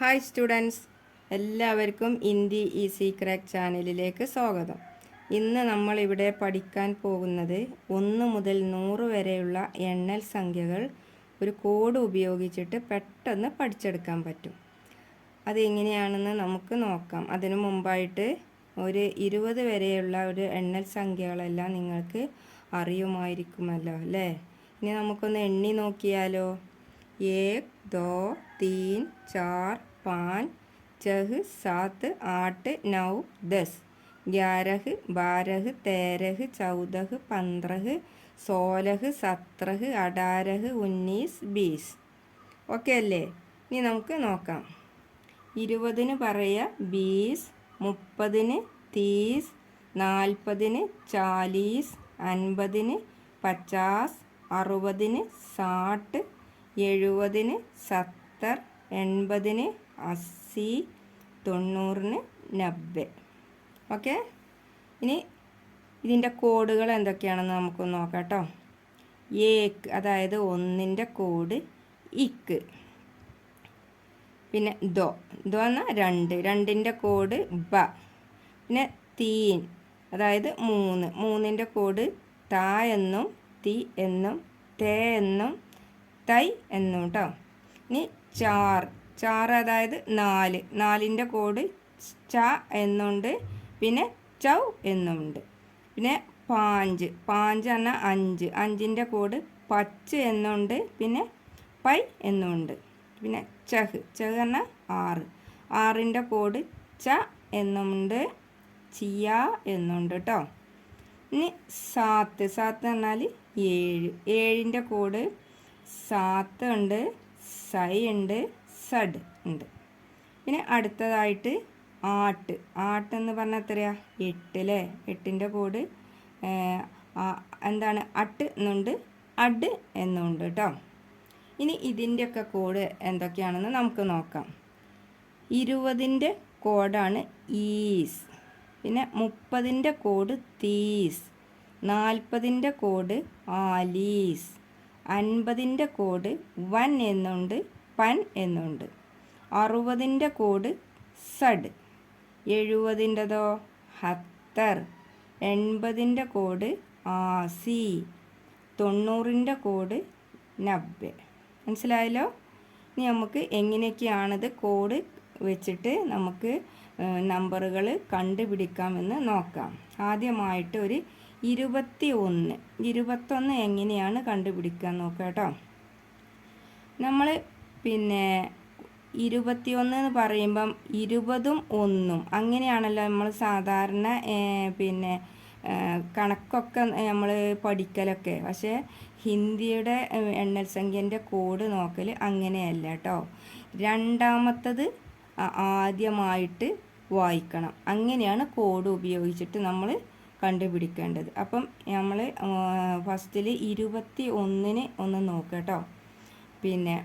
Hi students, എല്ലാവർക്കും Hindi easy crack ചാനലിലേക്ക് സ്വാഗതം. ഇന്ന് നമ്മളിവിടെ പഠിക്കാൻ പോകുന്നത് 1 മുതൽ 100 വരെയുള്ള എണ്ണൽ സംഖ്യകൾ ഒരു കോഡ് ഉപയോഗിച്ചിട്ട് പെട്ടെന്ന് പഠിച്ചെടുക്കാൻ പറ്റും. അതെങ്ങനെയാണെന്ന് നമുക്ക് നോക്കാം. അതിനു മുമ്പായിട്ട് ഒരു 20 വരെയുള്ള ഒരു എണ്ണൽ സംഖ്യകളെല്ലാം നിങ്ങൾക്ക് അറിയുമായിരിക്കുമല്ലോ അല്ലേ? ഇനി നമുക്കൊന്ന് എണ്ണി നോക്കിയാലോ. 1 2 3 4 5 6 7 8 9 10 11 12 13 14 15 16 17 18 19 20. ഓക്കെ അല്ലേ? ഇനി നമുക്ക് നോക്കാം. 20-ന് പറയുക 20, 30-ന് 30, 40-ന് 40, 50-ന് 50, 60-ന് 60, 70-ന് 70, 80-ന് 80, 90-ന് 90. ഓക്കെ, ഇനി ഇതിൻ്റെ കോഡുകൾ എന്തൊക്കെയാണെന്ന് നമുക്കൊന്ന് നോക്കാം കേട്ടോ. ഏക്ക് അതായത് 1-ൻ്റെ കോഡ് ഇക്ക്. പിന്നെ ദോ എന്നാൽ 2, 2-ൻ്റെ കോഡ് ബ. പിന്നെ തീൻ അതായത് 3, 3-ൻ്റെ കോഡ് ത എന്നും തി എന്നും തേ എന്നും തൈ എന്നും കേട്ടോ. ഇനി ചാർ അതായത് 4, 4-ൻ്റെ കോഡ് ച എന്നുണ്ട്, പിന്നെ ചൗ എന്നുണ്ട്. പിന്നെ പാഞ്ച് പറഞ്ഞാൽ 5, 5-ൻ്റെ കോഡ് പച്ച് എന്നുണ്ട്, പിന്നെ പൈ എന്നുണ്ട്. പിന്നെ ചഹ് പറഞ്ഞാൽ 6, 6-ൻ്റെ കോഡ് ച എന്നുണ്ട്, ചിയ എന്നുണ്ട് കേട്ടോ. ഇനി സാത്ത് പറഞ്ഞാൽ 7, 7-ൻ്റെ കോഡ് സാത്ത് ഉണ്ട്, സൈ ഉണ്ട്, സഡ് ഉണ്ട്. പിന്നെ അടുത്തതായിട്ട് ആട്ട് എന്ന് പറഞ്ഞാൽ എത്രയാ? 8 അല്ലേ? 8-ൻ്റെ കോഡ് എന്താണ്? അട്ട് എന്നുണ്ട്, അഡ് എന്നുണ്ട് കേട്ടോ. ഇനി ഇതിൻ്റെയൊക്കെ കോഡ് എന്തൊക്കെയാണെന്ന് നമുക്ക് നോക്കാം. 20-ൻ്റെ കോഡാണ് ഈസ്. പിന്നെ 30-ൻ്റെ കോഡ് തീസ്, 40-ൻ്റെ കോഡ് ആലീസ്, 50-ൻ്റെ കോഡ് വൻ എന്നുണ്ട്, പൻ എന്നുണ്ട്. 60-ൻ്റെ കോഡ് സഡ്, 70-ൻ്റെതോ ഹത്തർ, 80-ൻ്റെ കോഡ് ആസി, 90-ൻ്റെ കോഡ് 90. മനസ്സിലായല്ലോ? ഇനി നമുക്ക് എങ്ങനെയൊക്കെയാണിത് കോഡ് വെച്ചിട്ട് നമുക്ക് നമ്പറുകൾ കണ്ടുപിടിക്കാമെന്ന് നോക്കാം. ആദ്യമായിട്ട് ഒരു 21 എങ്ങനെയാണ് കണ്ടുപിടിക്കാൻ നോക്കാം കേട്ടോ. നമ്മൾ പിന്നെ 21 എന്ന് പറയുമ്പം 20ഉം 1ഉം അങ്ങനെയാണല്ലോ നമ്മൾ സാധാരണ പിന്നെ കണക്കൊക്കെ നമ്മൾ പഠിക്കലൊക്കെ. പക്ഷേ ഹിന്ദിയുടെ എണ്ണൽ സംഖ്യൻ്റെ കോഡ് നോക്കൽ അങ്ങനെയല്ല കേട്ടോ. രണ്ടാമത്തത് ആദ്യമായിട്ട് വായിക്കണം. അങ്ങനെയാണ് കോഡ് ഉപയോഗിച്ചിട്ട് നമ്മൾ കണ്ടുപിടിക്കേണ്ടത്. അപ്പം നമ്മൾ ഫസ്റ്റിൽ 21-ന് ഒന്ന് നോക്കാം കേട്ടോ. പിന്നെ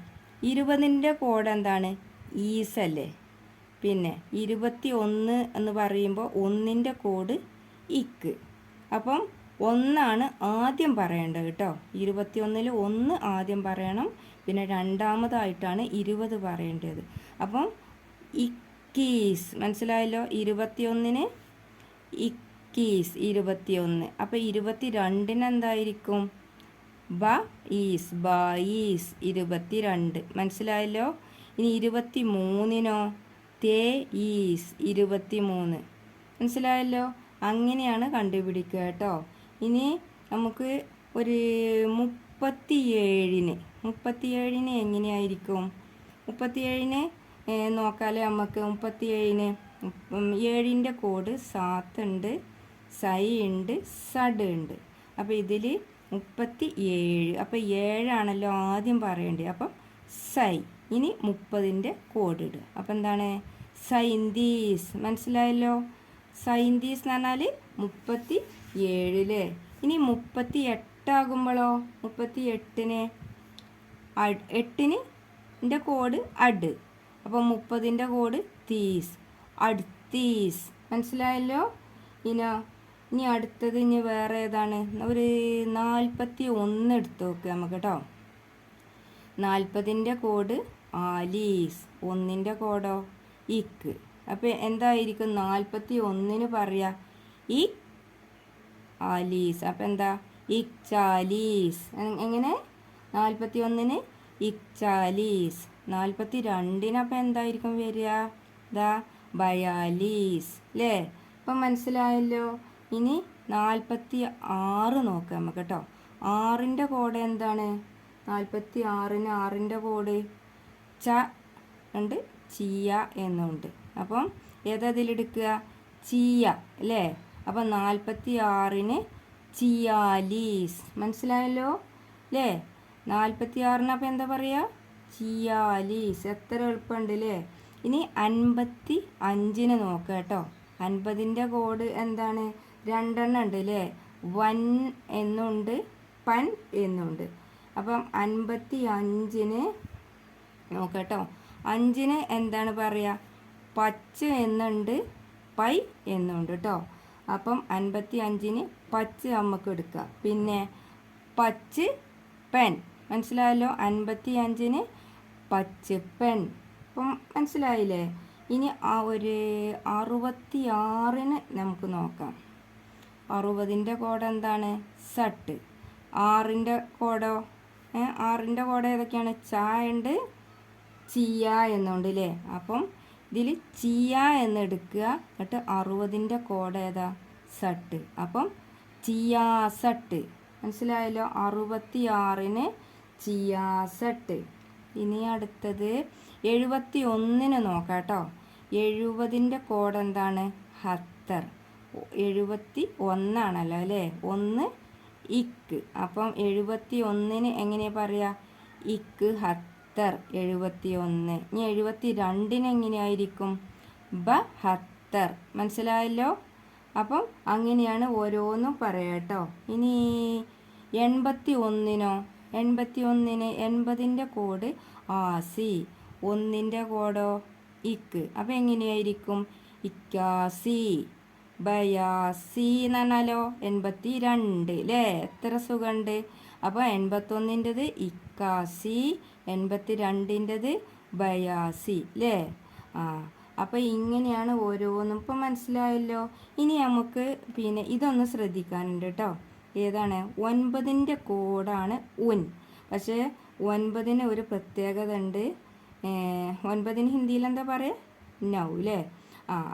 20-ൻ്റെ കോഡ് എന്താണ്? ഈസ് അല്ലേ? പിന്നെ 21 എന്ന് പറയുമ്പോൾ 1-ൻ്റെ കോഡ് ഇക്ക്. അപ്പം 1 ആദ്യം പറയേണ്ടത് കേട്ടോ. 21-ൽ 1 ആദ്യം പറയണം, പിന്നെ രണ്ടാമതായിട്ടാണ് 20 പറയേണ്ടത്. അപ്പം ഇക്കീസ്. മനസ്സിലായല്ലോ? 21-ന് ഇക്കീസ് 21. അപ്പോൾ 22-ന് എന്തായിരിക്കും? ബ ഈസ്, ബീസ് 22. മനസ്സിലായല്ലോ? ഇനി 23-നോ? തേ ഈസ് 23. മനസ്സിലായല്ലോ? അങ്ങനെയാണ് കണ്ടുപിടിക്കുക കേട്ടോ. ഇനി നമുക്ക് ഒരു 37-ന് എങ്ങനെയായിരിക്കും? 37-ന് നോക്കാലേ നമുക്ക്. 37-ന് 7-ൻ്റെ കോഡ് സാത്ത് ഉണ്ട്, സൈ ഉണ്ട്, സഡ് ഉണ്ട്. അപ്പോൾ ഇതിൽ 37. അപ്പോൾ 7 ആദ്യം പറയേണ്ടത്. അപ്പം സൈ. ഇനി 30-ൻ്റെ കോഡ് ഇടുക. അപ്പം എന്താണ്? സൈന്തീസ്. മനസ്സിലായല്ലോ? സൈന്തീസ് എന്ന് പറഞ്ഞാൽ 37. ഇനി 38 ആകുമ്പോഴോ? 38-ന് 8-ൻ്റെ കോഡ് അഡ്. അപ്പം 30-ൻ്റെ കോഡ് തീസ്, അടുത്തീസ്. മനസ്സിലായല്ലോ? ഇനി അടുത്തത് ഇനി വേറെ ഏതാണ്? ഒരു 41 എടുത്ത് നോക്കുക നമുക്ക് കേട്ടോ. 40-ൻ്റെ കോഡ് ആലീസ്. ഒന്നിൻ്റെ കോഡോ ഇക്ക്. അപ്പോൾ എന്തായിരിക്കും 41 പറയാ ഇ ആലീസ്. അപ്പം എന്താ ഇക്ചാലീസ്. എങ്ങനെ 41 ഇക്ചാലീസ്. 42 അപ്പം എന്തായിരിക്കും വരിക? ദാ ബയാലീസ് അല്ലേ? അപ്പം മനസ്സിലായല്ലോ. ഇനി 46 നോക്കാം നമുക്ക് കേട്ടോ. 6ൻ്റെ കോഡ് എന്താണ്? 46ന് 6ൻ്റെ കോഡ് ച ഉണ്ട്, ചിയ എന്നുണ്ട്. അപ്പം ഏതതിലെടുക്കുക? ചിയ അല്ലേ? അപ്പം 46ന് ചിയാലീസ്. മനസ്സിലായല്ലോ അല്ലേ? 46ന് അപ്പം എന്താ പറയുക? ചിയാലീസ്. എത്ര എളുപ്പമുണ്ട് അല്ലേ? ഇനി 55ന് നോക്കുക കേട്ടോ. 50ൻ്റെ കോഡ് എന്താണ്? 2 ഉണ്ട് അല്ലേ? വൻ എന്നുണ്ട്, പൻ എന്നുണ്ട്. അപ്പം 55ന് നോക്കുക കേട്ടോ. 5ന് എന്താണ് പറയുക? പച്ച എന്നുണ്ട്, പൈ എന്നുണ്ട് കേട്ടോ. അപ്പം 55ന് പച്ച നമുക്ക് എടുക്കുക. പിന്നെ പച്ച് പെൻ. മനസ്സിലായല്ലോ? 55ന് പച്ച് പെൻ. അപ്പം മനസ്സിലായില്ലേ? ഇനി ആ ഒരു 66ന് നമുക്ക് നോക്കാം. 60ൻ്റെ കോഡ് എന്താണ്? സട്ട്. 6ൻ്റെ കോഡോ? 6ൻ്റെ കോഡ് ഏതൊക്കെയാണ്? ചായ ഉണ്ട്, ചിയ എന്നുണ്ട് അല്ലേ? അപ്പം ഇതിൽ ചിയ എന്നെടുക്കുക. എന്നിട്ട് 60ൻ്റെ കോഡ് ഏതാ? സട്ട്. അപ്പം ചിയാസട്ട്. മനസ്സിലായല്ലോ? 66ന് ചിയാസട്ട്. ഇനി അടുത്തത് 71ന് നോക്കാം കേട്ടോ. 70ൻ്റെ കോഡ് എന്താണ്? ഹത്തർ. 71 അല്ലേ? 1 ഇക്ക്. അപ്പം 71ന് എങ്ങനെയാണ് പറയുക? ഇക്ക് ഹത്തർ. 71. ഇനി 72ന് എങ്ങനെയായിരിക്കും? ബ ഹത്തർ. മനസ്സിലായല്ലോ? അപ്പം അങ്ങനെയാണ് ഓരോന്നും പറയാം കേട്ടോ. ഇനി 81നോ? 81ന് 80ൻ്റെ കോഡ് ആസി. 1ൻ്റെ കോഡോ? ഇക്ക്. അപ്പം എങ്ങനെയായിരിക്കും? ഇക്കാസി. ബയാസി എന്ന് പറഞ്ഞാലോ 82 അല്ലേ? എത്ര സുഖമുണ്ട്. അപ്പോൾ 81ൻ്റെത് ഇക്കാസി, 82ൻ്റെത് ബയാസി അല്ലേ? അപ്പോൾ ഇങ്ങനെയാണ് ഓരോന്നും. ഇപ്പം മനസ്സിലായല്ലോ. ഇനി നമുക്ക് പിന്നെ ഇതൊന്ന് ശ്രദ്ധിക്കാനുണ്ട് കേട്ടോ. ഏതാണ്? 9ൻ്റെ കോഡാണ് ഉൻ. പക്ഷേ 9ന് ഒരു പ്രത്യേകത ഉണ്ട്. 9ന് ഹിന്ദിയിൽ എന്താ പറയുക? നൗ അല്ലേ?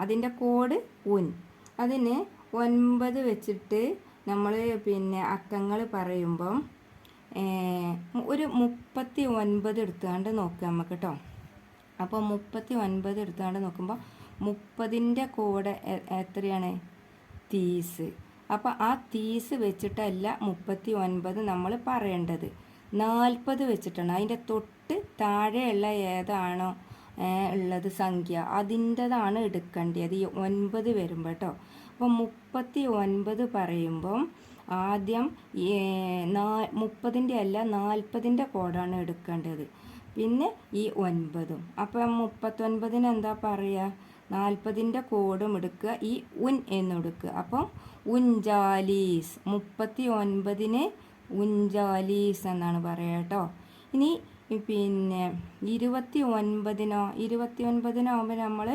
അതിൻ്റെ കോഡ് ഉൻ. അതിന് 9 വെച്ചിട്ട് നമ്മൾ പിന്നെ അക്കങ്ങൾ പറയുമ്പം ഒരു 39 എടുത്തുകൊണ്ട് നോക്കുക നമുക്ക് കേട്ടോ. അപ്പോൾ 39 എടുത്തുകൊണ്ട് നോക്കുമ്പോൾ 30ൻ്റെ കോഡ് എത്രയാണ്? തീസ്. അപ്പോൾ ആ തീസ് വെച്ചിട്ടല്ല 39 നമ്മൾ പറയേണ്ടത്. 40 വെച്ചിട്ടാണ്. അതിൻ്റെ തൊട്ട് താഴെയുള്ള ഏതാണോ ഉള്ളത് സംഖ്യ അതിൻ്റെതാണ് എടുക്കേണ്ടത് ഈ 9 വരുമ്പോൾ കേട്ടോ. അപ്പോൾ 39 പറയുമ്പം ആദ്യം 30ൻ്റെ അല്ല 40ൻ്റെ കോഡാണ് എടുക്കേണ്ടത്. പിന്നെ ഈ 9ഉം. അപ്പം 39ന് എന്താ പറയുക? 40ൻ്റെ കോഡും എടുക്കുക, ഈ ഉൻ എന്നെടുക്കുക. അപ്പം ഉഞ്ചാലീസ്. 39ന് ഉഞ്ചാലീസ് എന്നാണ് പറയുക കേട്ടോ. ഇനി പിന്നെ 29നോ? 29നാകുമ്പോൾ നമ്മൾ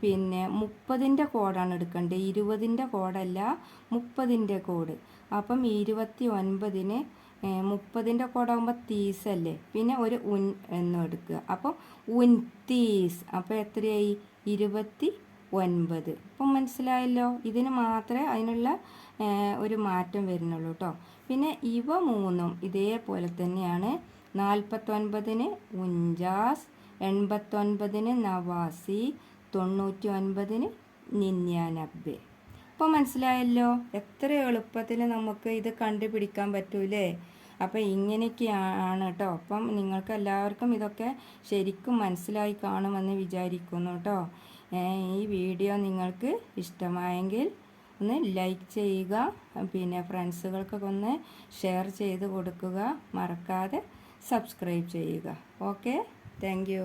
പിന്നെ 30ൻ്റെ കോഡാണ് എടുക്കേണ്ടത്. 20ൻ്റെ കോഡല്ല, 30ൻ്റെ കോഡ്. അപ്പം 29ന് 30ൻ്റെ കോഡാകുമ്പോൾ തീസല്ലേ? പിന്നെ ഒരു ഉൻ എന്നും എടുക്കുക. അപ്പോൾ ഉൻതീസ്. അപ്പോൾ എത്രയായി? 29. അപ്പം മനസ്സിലായല്ലോ. ഇതിന് മാത്രമേ അതിനുള്ള ഒരു മാറ്റം വരുന്നുള്ളൂ കേട്ടോ. പിന്നെ ഇവ മൂന്നും ഇതേപോലെ തന്നെയാണ്. 49ന് ഉഞ്ചാസ്, 89ന് നവാസി, 99ന് നിന്യാനബ്ബെ. അപ്പോൾ മനസ്സിലായല്ലോ. എത്ര എളുപ്പത്തിൽ നമുക്ക് ഇത് കണ്ടുപിടിക്കാൻ പറ്റൂലേ? അപ്പോൾ ഇങ്ങനെയൊക്കെയാണ് കേട്ടോ. അപ്പം നിങ്ങൾക്ക് എല്ലാവർക്കും ഇതൊക്കെ ശരിക്കും മനസ്സിലായി കാണുമെന്ന് വിചാരിക്കുന്നു കേട്ടോ. ഈ വീഡിയോ നിങ്ങൾക്ക് ഇഷ്ടമായെങ്കിൽ ഒന്ന് ലൈക്ക് ചെയ്യുക. പിന്നെ ഫ്രണ്ട്സുകൾക്കൊക്കെ ഒന്ന് ഷെയർ ചെയ്ത് കൊടുക്കുക. മറക്കാതെ സബ്സ്ക്രൈബ് ചെയ്യുക. Okay, thank you.